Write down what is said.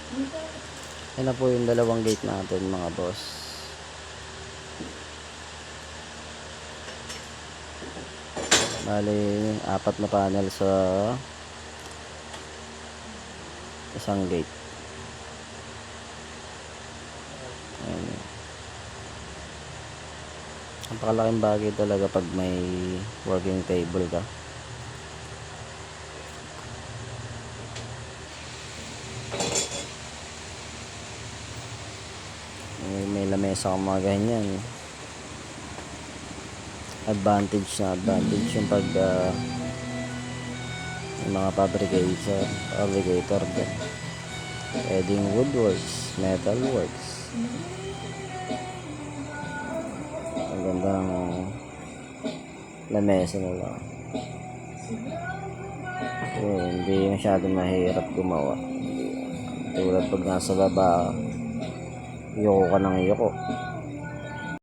Yan na po yung dalawang gate natin mga boss. Bali, 4 na panel sa isang gate. Ayan. Napakalaking bagay talaga pag may working table ka. May lamesa kang mga ganyan. Advantage yung pag yung mga fabricator din. Pwedeng woodworks, metalworks. Ang ganda ng lamesa nila. Hindi masyadong mahirap gumawa. Tulad pag nasa baba, yoko ka ng yoko.